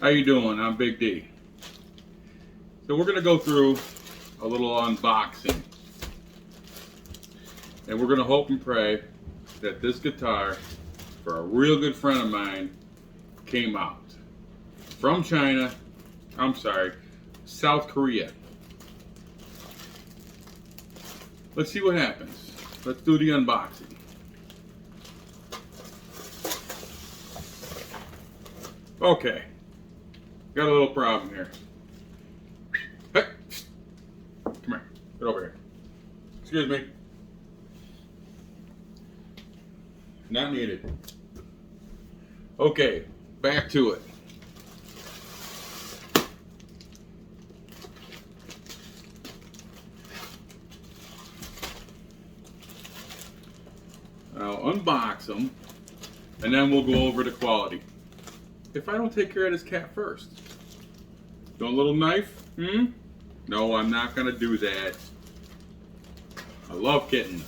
How you doing? I'm Big D. So we're going to go through a little unboxing. And we're going to hope and pray that this guitar, for a real good friend of mine, came out. From China, South Korea. Let's see what happens. Let's do the unboxing. Okay. Got a little problem here. Hey! Come here. Get over here. Excuse me. Not needed. Okay, back to it. I'll unbox them, and then we'll go over the quality. If I don't take care of this cat first. Do a little knife? No, I'm not going to do that. I love kittens.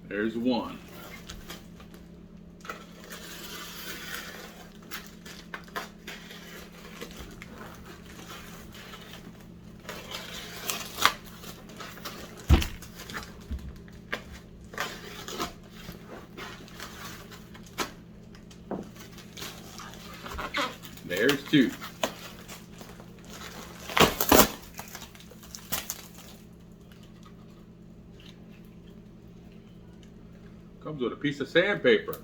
There's one. There's two. Comes with a piece of sandpaper.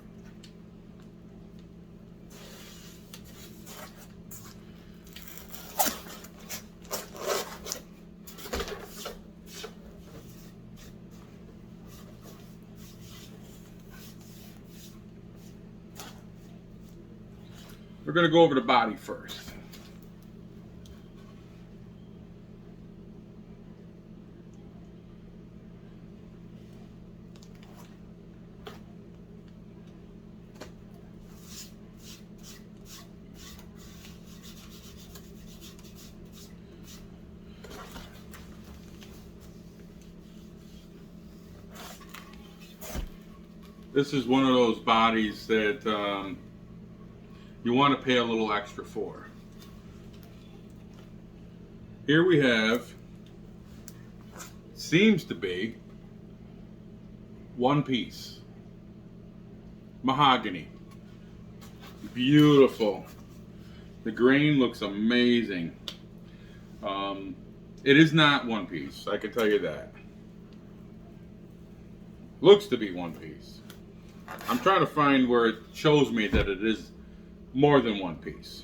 We're going to go over the body first. This is one of those bodies that you want to pay a little extra for. Here we have, seems to be, one piece. Mahogany. Beautiful. The grain looks amazing. It is not one piece, I can tell you that. Looks to be one piece. I'm trying to find where it shows me that it is more than one piece.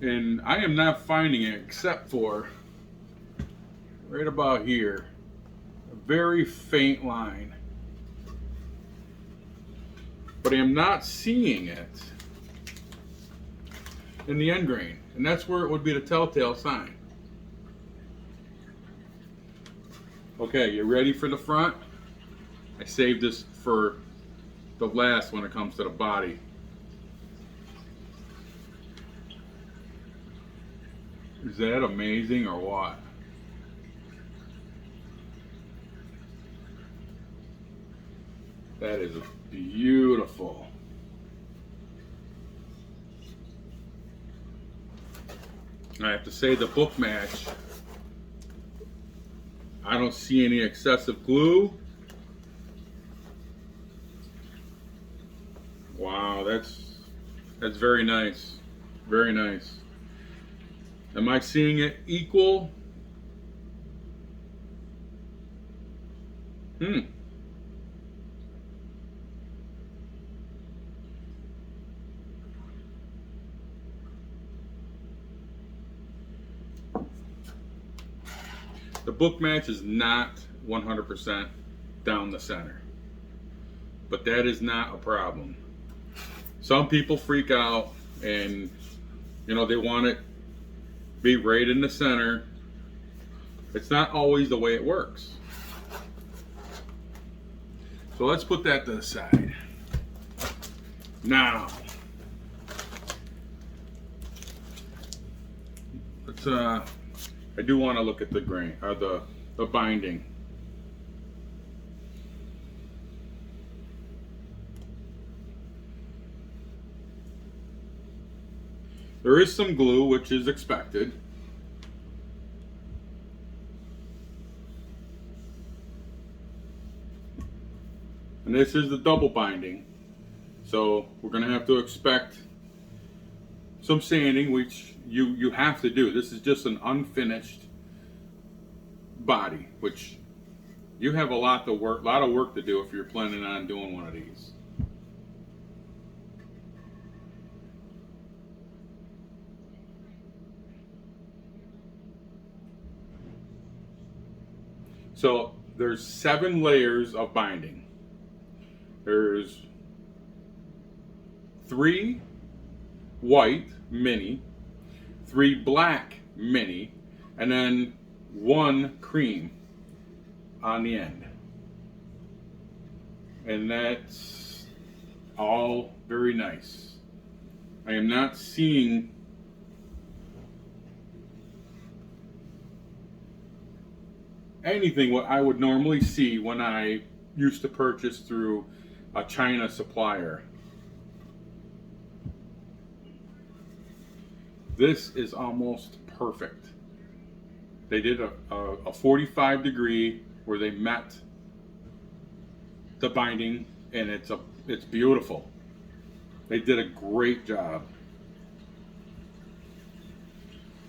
And I am not finding it except for right about here. A very faint line. But I am not seeing it in the end grain. And that's where it would be the telltale sign. Okay, you ready for the front? I saved this for the last when it comes to the body. Is that amazing or what? That is beautiful. I have to say the book match. I don't see any excessive glue. Wow, that's very nice. Very nice. Am I seeing it equal? The book match is not 100% down the center, but that is not a problem. Some people freak out and they want it be right in the center. It's not always the way it works. So let's put that to the side. Now, let's I do want to look at the grain or the binding. There is some glue, which is expected. And this is the double binding. So we're going to have to expect some sanding, which you have to do. This is just an unfinished body, which you have a lot of work to do if you're planning on doing one of these. So there's 7 layers of binding. There's 3 white mini, 3 black mini, and then 1 cream on the end. And that's all very nice. I am not seeing anything what I would normally see when I used to purchase through a China supplier. This is almost perfect. They did a 45 degree where they met the binding, and it's beautiful. They did a great job.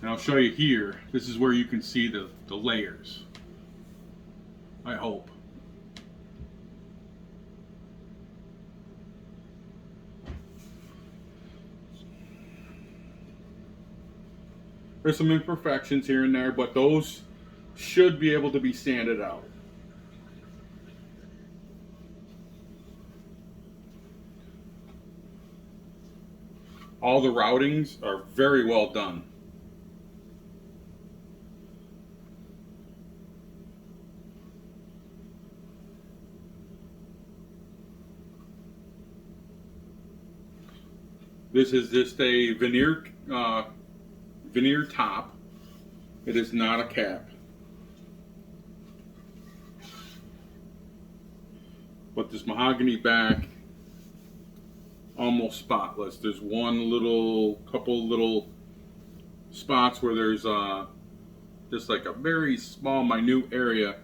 And I'll show you here. This is where you can see the layers. I hope. There's some imperfections here and there, but those should be able to be sanded out. All the routings are very well done. This is just a veneer top. It is not a cap. But this mahogany back, almost spotless. There's couple little spots where there's just like a very small, minute area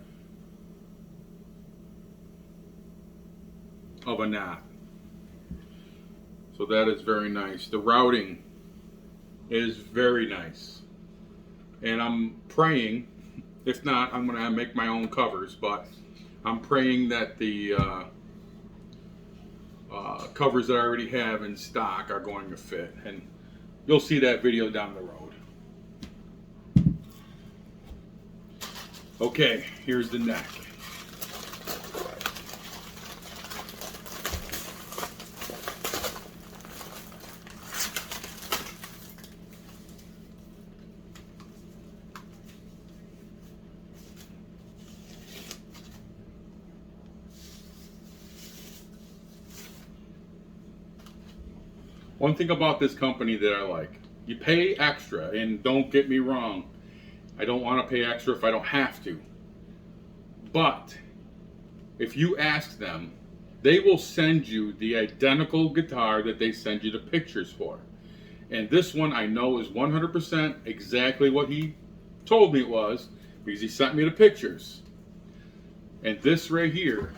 of a knot. So that is very nice. The routing is very nice. And I'm praying, if not, I'm going to make my own covers, but I'm praying that the covers that I already have in stock are going to fit. And you'll see that video down the road. Okay, here's the neck. One thing about this company that I like, you pay extra, and don't get me wrong, I don't want to pay extra if I don't have to. But if you ask them, they will send you the identical guitar that they send you the pictures for. And this one I know is 100% exactly what he told me it was, because he sent me the pictures. And this right here,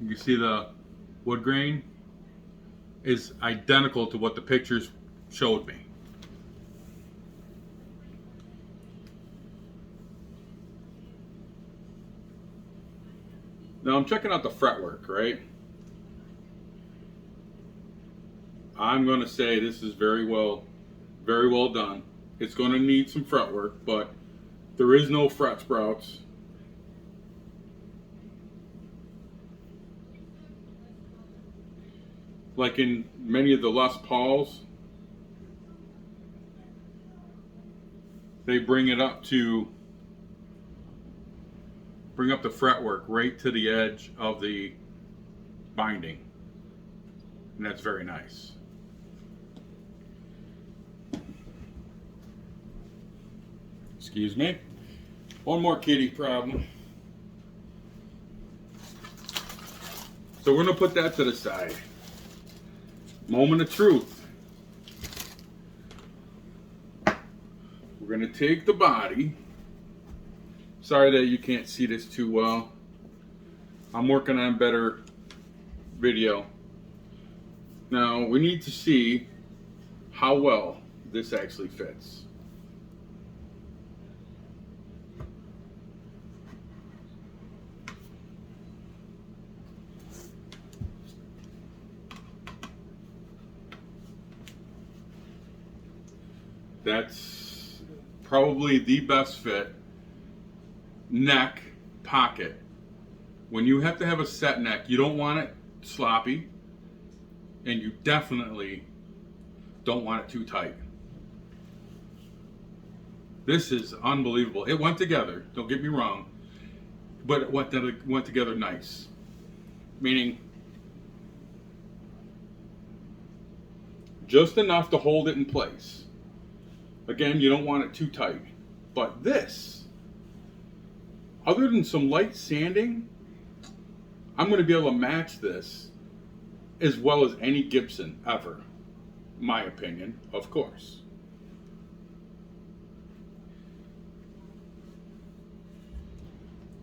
you see the wood grain is identical to what the pictures showed me. Now I'm checking out the fretwork, right? I'm going to say this is very well done. It's going to need some fretwork, but there is no fret sprouts. Like in many of the Les Pauls, they bring up the fretwork right to the edge of the binding, and that's very nice. Excuse me. One more kitty problem. So we're going to put that to the side. Moment of truth. We're going to take the body. Sorry that you can't see this too well. I'm working on better video. Now we need to see how well this actually fits. That's probably the best fit. Neck, pocket. When you have to have a set neck, you don't want it sloppy, and you definitely don't want it too tight. This is unbelievable. It went together, don't get me wrong, but it went together nice. Meaning, just enough to hold it in place. Again, you don't want it too tight. But this, other than some light sanding, I'm going to be able to match this as well as any Gibson ever. My opinion, of course.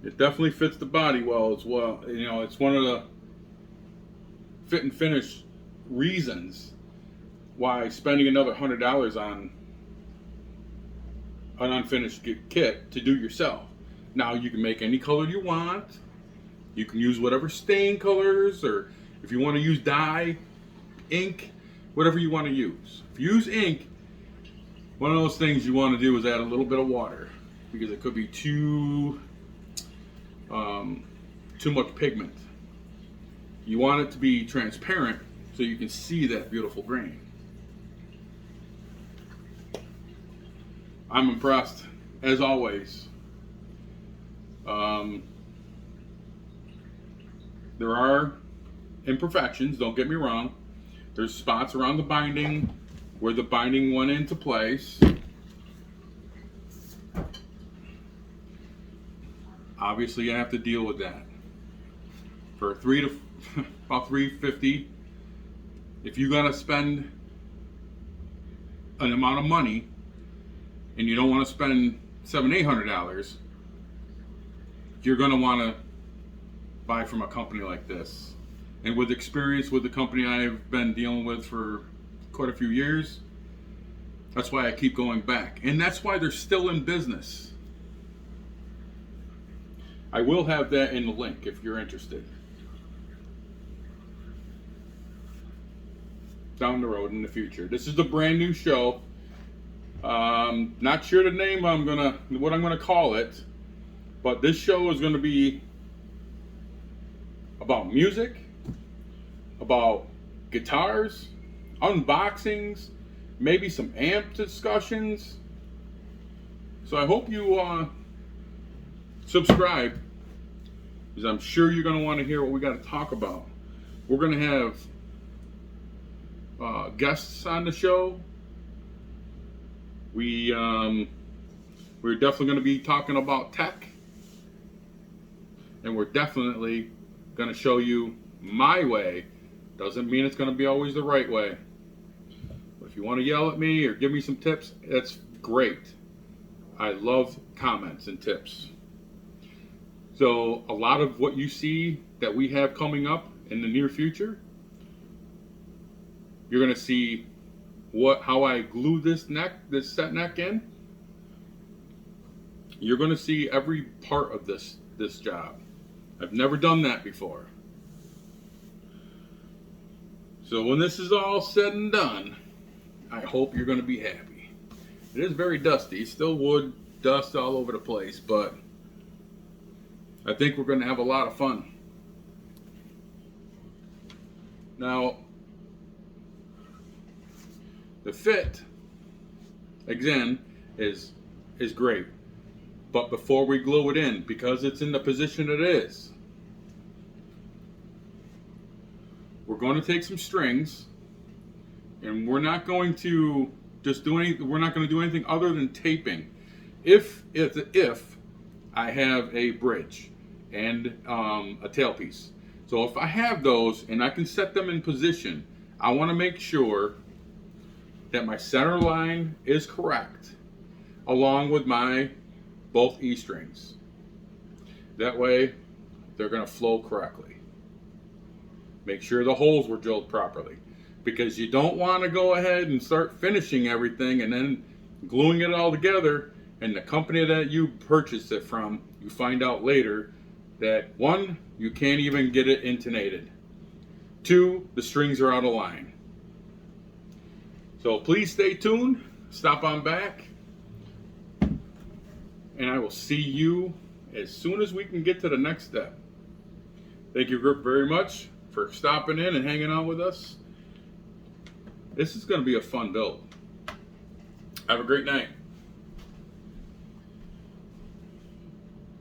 It definitely fits the body well as well. You know, it's one of the fit and finish reasons why spending another $100 on an unfinished kit to do yourself. Now you can make any color you want. You can use whatever stain colors, or if you want to use dye, ink, whatever you want to use. If you use ink, one of those things you want to do is add a little bit of water, because it could be too much pigment. You want it to be transparent so you can see that beautiful grain. I'm impressed, as always. There are imperfections, don't get me wrong. There's spots around the binding where the binding went into place. Obviously, I have to deal with that. For about $350, if you're gonna spend an amount of money and you don't want to spend $700-800, you're gonna want to buy from a company like this. And with experience with the company I've been dealing with for quite a few years, that's why I keep going back. And that's why they're still in business. I will have that in the link if you're interested. Down the road in the future. This is the brand new show. Not sure the name what I'm gonna call it, but this show is gonna be about music, about guitars, unboxings, maybe some amp discussions. So I hope you subscribe, because I'm sure you're going to want to hear what we got to talk about. We're going to have guests on the show. We're definitely going to be talking about tech, and we're definitely going to show you my way. Doesn't mean it's going to be always the right way. But if you want to yell at me or give me some tips, that's great. I love comments and tips. So a lot of what you see that we have coming up in the near future, you're going to see how I glue this set neck in. You're going to see every part of this job. I've never done that before. So when this is all said and done, I hope you're going to be happy. It is very dusty, still wood, dust all over the place, but I think we're going to have a lot of fun. Now, the fit, again, is great. But before we glue it in, because it's in the position it is, we're going to take some strings, and we're not going to just do anything. We're not going to do anything other than taping. If I have a bridge and a tailpiece, so if I have those and I can set them in position, I want to make sure that my center line is correct, along with my both E strings. That way, they're going to flow correctly. Make sure the holes were drilled properly, because you don't want to go ahead and start finishing everything and then gluing it all together, and the company that you purchased it from, you find out later that 1, you can't even get it intonated. 2, the strings are out of line. So please stay tuned, stop on back, and I will see you as soon as we can get to the next step. Thank you very much for stopping in and hanging out with us. This is going to be a fun build. Have a great night.